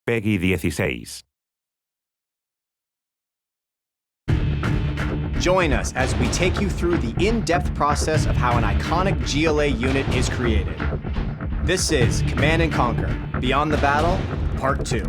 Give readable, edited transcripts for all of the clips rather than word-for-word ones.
Peggy 16. Join us as we take you through the in-depth process of how an iconic GLA unit is created. This is Command & Conquer: Beyond the Battle, Part 2.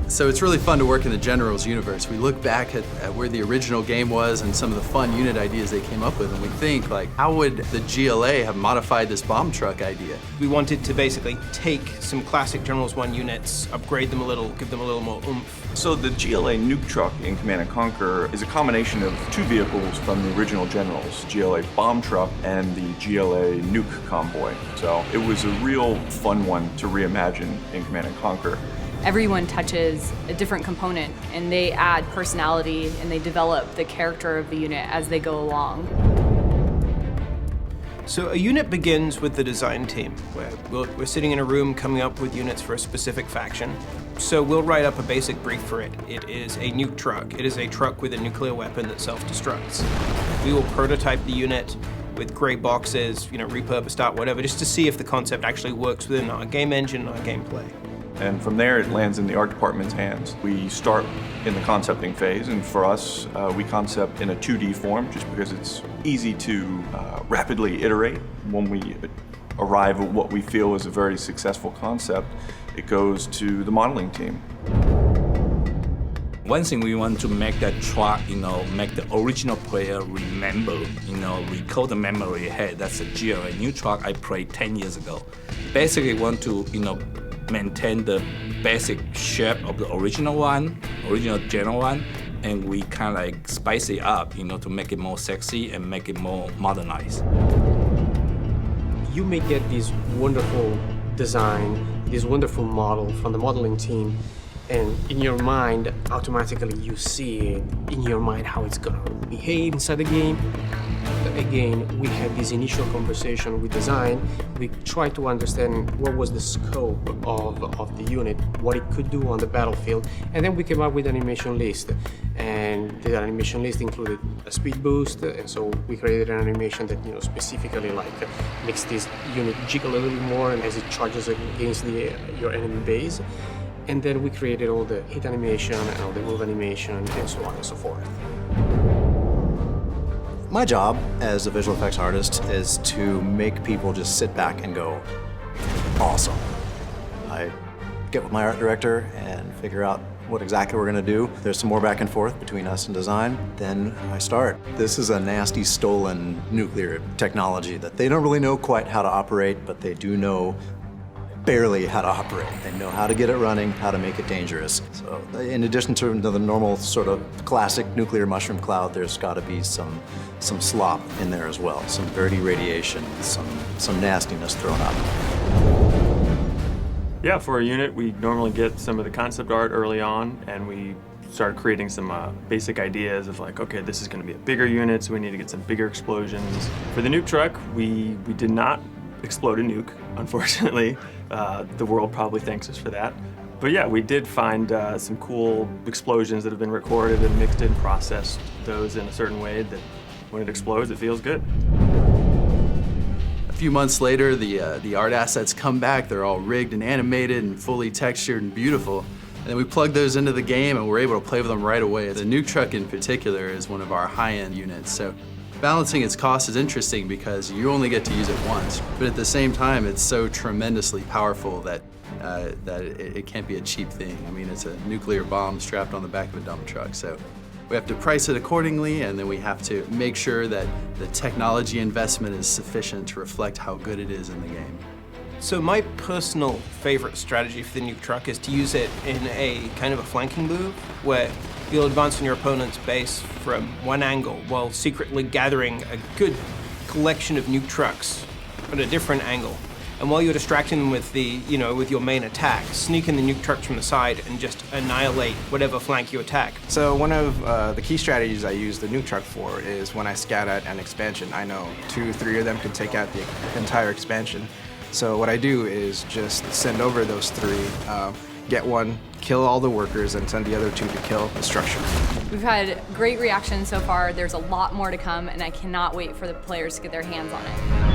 So it's really fun to work in the Generals universe. We look back at where the original game was and some of the fun unit ideas they came up with, and we think, like, how would the GLA have modified this bomb truck idea? We wanted to basically take some classic Generals 1 units, upgrade them a little, give them a little more oomph. So the GLA nuke truck in Command & Conquer is a combination of two vehicles from the original Generals, GLA bomb truck and the GLA nuke convoy. So it was a real fun one to reimagine in Command & Conquer. Everyone touches a different component, and they add personality, and they develop the character of the unit as they go along. So a unit begins with the design team, where we're sitting in a room coming up with units for a specific faction. So we'll write up a basic brief for it. It is a nuke truck. It is a truck with a nuclear weapon that self-destructs. We will prototype the unit with gray boxes, repurposed art, whatever, just to see if the concept actually works within our game engine and our gameplay. And from there, it lands in the art department's hands. We start in the concepting phase, and for us, we concept in a 2D form just because it's easy to rapidly iterate. When we arrive at what we feel is a very successful concept, it goes to the modeling team. One thing we want to make that truck, make the original player remember, recall the memory, hey, that's a GLA new truck I played 10 years ago. Basically want to, maintain the basic shape of the original General one, and we kind of like spice it up, to make it more sexy and make it more modernized. You may get this wonderful design, this wonderful model from the modeling team, and in your mind, automatically you see it in your mind how it's gonna behave inside the game. Again, we had this initial conversation with design. We tried to understand what was the scope of the unit, what it could do on the battlefield, and then we came up with an animation list. And the animation list included a speed boost, and so we created an animation that specifically makes this unit jiggle a little bit more and as it charges against your enemy base. And then we created all the hit animation and all the move animation and so on and so forth. My job as a visual effects artist is to make people just sit back and go, awesome. I get with my art director and figure out what exactly we're gonna do. There's some more back and forth between us and design, then I start. This is a nasty stolen nuclear technology that they don't really know quite how to operate, but they do know barely how to operate. They know how to get it running, how to make it dangerous. So in addition to the normal sort of classic nuclear mushroom cloud, there's got to be some slop in there as well. Some dirty radiation, some nastiness thrown up. Yeah, for a unit, we normally get some of the concept art early on, and we started creating some basic ideas of like, okay, this is going to be a bigger unit, so we need to get some bigger explosions. For the nuke truck, we did not explode a nuke, unfortunately. The world probably thanks us for that. But yeah, we did find some cool explosions that have been recorded and mixed and processed those in a certain way that when it explodes, it feels good. A few months later, the art assets come back. They're all rigged and animated and fully textured and beautiful. And then we plug those into the game and we're able to play with them right away. The nuke truck in particular is one of our high-end units. So balancing its cost is interesting because you only get to use it once, but at the same time, it's so tremendously powerful that it can't be a cheap thing. I mean, it's a nuclear bomb strapped on the back of a dump truck, so we have to price it accordingly, and then we have to make sure that the technology investment is sufficient to reflect how good it is in the game. So my personal favorite strategy for the nuke truck is to use it in a kind of a flanking move, where you'll advance on your opponent's base from one angle while secretly gathering a good collection of nuke trucks at a different angle. And while you're distracting them with with your main attack, sneak in the nuke trucks from the side and just annihilate whatever flank you attack. So one of the key strategies I use the nuke truck for is when I scout out an expansion, I know 2, 3 of them can take out the entire expansion. So what I do is just send over those 3, get one, kill all the workers, and send the other 2 to kill the structure. We've had great reaction so far. There's a lot more to come, and I cannot wait for the players to get their hands on it.